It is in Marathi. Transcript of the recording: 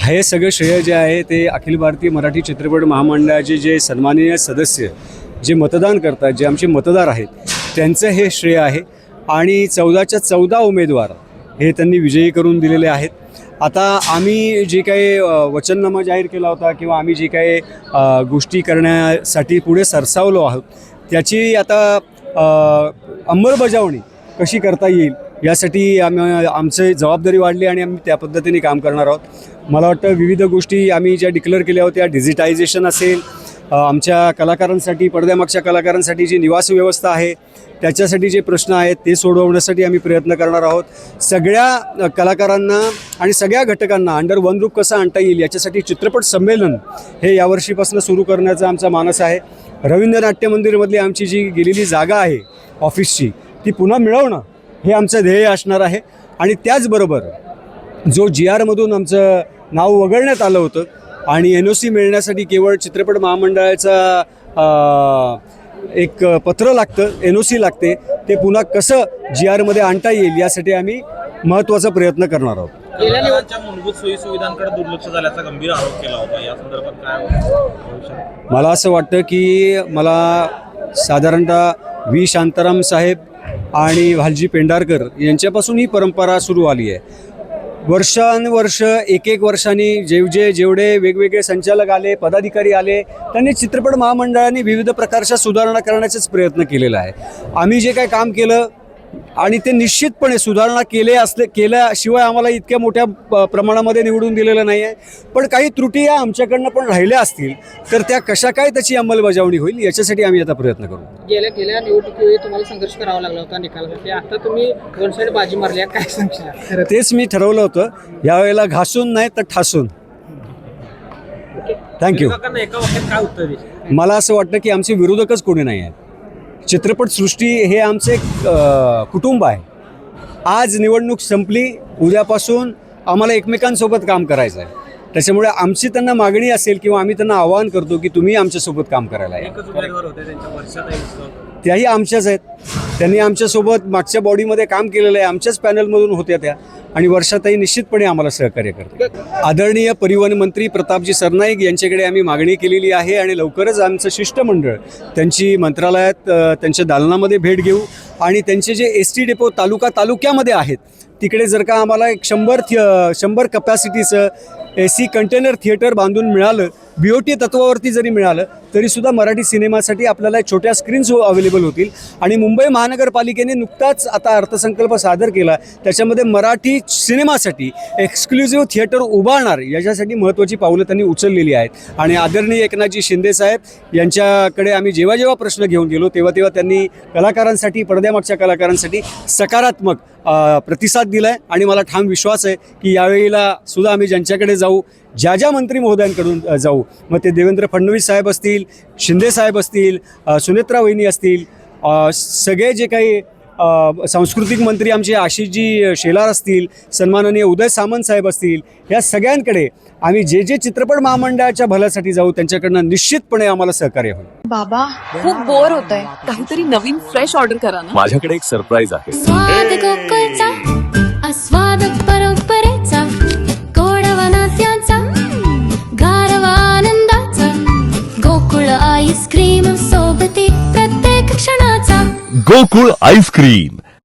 हे सगळं श्रेय जे आहे ते अखिल भारतीय मराठी चित्रपट महामंडळाचे जे सन्माननीय सदस्य जे मतदान करतात, जे आमचे मतदार आहेत, त्यांचं हे श्रेय आहे. आणि 14च्या 14 उमेदवार हे त्यांनी विजयी करून दिलेले आहेत. आता आम्ही जे काही वचननामा जाहीर केला होता किंवा आम्ही जे काही गोष्टी करण्यासाठी पुढे सरसावलो आहोत, त्याची आता अंमलबजावणी कशी करता येईल यासाठी आमची जबाबदारी वाढली आणि आम्ही त्या पद्धतीने काम करणार आहोत. मला वाटतं विविध गोष्टी आम्ही ज्या डिक्लेअर केल्या होत्या, डिजिटायझेशन असेल, आमच्या कलाकारांसाठी, पडद्यामागच्या कलाकारांसाठी जी निवास व्यवस्था आहे त्याच्यासाठी जे प्रश्न आहेत ते सोडवण्यासाठी आम्ही प्रयत्न करणार आहोत. सगळ्या कलाकारांना आणि सगळ्या घटकांना अंडर वन रूप कसं आणता येईल याच्यासाठी चित्रपट संमेलन हे यावर्षीपासून सुरू करण्याचा आमचा मानस आहे. रवींद्र नाट्य मंदिरमधली आमची जी गेलेली जागा आहे ऑफिसची, ती पुन्हा मिळवणं हे आमचं ध्येय असणार आहे. आणि त्याचबरोबर जो GRमधून आमचं नाव वगळण्यात आलं होतं आणि NOC मिळण्यासाठी केवळ चित्रपट महामंडळाचा एक पत्र लागतं, NOC लागते, ते पुन्हा कसं GRमध्ये आणता येईल यासाठी आम्ही महत्त्वाचा प्रयत्न करणार आहोत. गेल्या निवडणुकीच्या मूलभूत सोयी सुविधांकडे दुर्लक्ष झाल्याचा गंभीर आरोप केला होता. या संदर्भात काय मला असं वाटतं की मला साधारणतः V. शांताराम साहेब आणि भालजी पेंढारकर यांच्यापासून ही परंपरा सुरू आली आहे. वर्षानुवर्ष एक वर्षांनी जेवढे वेगवेगळे संचालक आले, पदाधिकारी आले, त्यांनी चित्रपट महामंडळाने विविध प्रकारच्या सुधारणा करण्याचाच प्रयत्न केलेला आहे. आम्ही जे काय काम केलं आणि ते निश्चितपणे सुधारणा केल्याशिवाय आम्हाला इतक्या मोठ्या प्रमाणामध्ये निवडून दिलेलं नाही आहे. पण काही त्रुटी या आमच्याकडनं पण राहिल्या असतील तर त्या कशा काय त्याची अंमलबजावणी होईल याच्यासाठी आम्ही आता प्रयत्न करू. गेल्या निवडणुकीवेळी तुम्हाला संघर्ष करावा लागला होता निकालासाठी, आता तुम्ही वन साईड बाजी मारली, काय सांगशील? तेच मी ठरवलं होतं, यावेळेला घासून नाही तर ठासून. थँक्यू. एका वाक्यात काय उत्तर देईल? मला असं वाटतं की आमचे विरोधकच कोणी नाही आहेत. चित्रपटसृष्टी हे आमचे कुटुंब आहे. आज निवडणूक संपली, उद्यापासून आम्हाला एकमेकांसोबत काम करायचं आहे. त्याच्यामुळे आमची त्यांना मागणी असेल किंवा आम्ही त्यांना आवाहन करतो की तुम्ही आमच्यासोबत काम करायला आहे. त्याही आमच्याच आहेत. त्यांनी आमच्यासोबत मागच्या बॉडीमध्ये काम केलेलं आहे, आमच्याच पॅनलमधून होत्या त्या. आणि वर्षाताई निश्चितपणे आम्हाला सहकार्य करते. आदरणीय परिवहन मंत्री प्रतापजी सरनाईक यांच्याकडे आम्ही मागणी केलेली आहे आणि लवकरच आमचं शिष्टमंडळ त्यांची मंत्रालयात त्यांच्या दालनामध्ये भेट घेऊ आणि त्यांचे जे ST डेपो तालुक्यामध्ये आहेत तिकडे जर का आम्हाला एक 100 कपॅसिटीचं AC कंटेनर थिएटर बांधून मिळालं, BOT तत्वावरती जरी मिळालं तरीसुद्धा मराठी सिनेमासाठी आपल्याला छोट्या स्क्रीन्स अवेलेबल होतील. आणि मुंबई महानगरपालिकेने नुकताच आता अर्थसंकल्प सादर केला, त्याच्यामध्ये मराठी सिनेमासाठी एक्सक्लुझिव्ह थिएटर उभारणार याच्यासाठी महत्त्वाची पावलं त्यांनी उचललेली आहेत. आणि आदरणीय एकनाथजी शिंदे साहेब यांच्याकडे आम्ही जेव्हा प्रश्न घेऊन गेलो तेव्हा त्यांनी कलाकारांसाठी, पडद्यामागच्या कलाकारांसाठी सकारात्मक प्रतिसाद दिला आहे. आणि मला ठाम विश्वास आहे की यावेळेला सुद्धा आम्ही ज्यांच्याकडे जाऊ, ज्या मंत्री महोदयांकडून जाऊ, मग ते देवेंद्र फडणवीस साहेब असतील, शिंदे साहेब असतील, सुनेत्रा वहिनी असतील, सगळे जे काही सांस्कृतिक मंत्री आमचे आशिषजी शेलार असतील, सन्माननीय उदय सामंत साहेब असतील, या सगळ्यांकडे आम्ही जे चित्रपट महामंडळाच्या भल्यासाठी जाऊ त्यांच्याकडनं निश्चितपणे आम्हाला सहकार्य होईल. बाबा खूप बोर होतंय, काहीतरी नवीन फ्रेश ऑर्डर करा ना. माझ्याकडे एक सरप्राईज आहे. स्वाद गोकुळचा, आस्वाद परंपरेचा, गोडवा नात्याचा, गारवा आनंदाचा, गोकुळ आईस्क्रीम सोबती प्रत्येक क्षणाचा. गोकुळ आईस्क्रीम.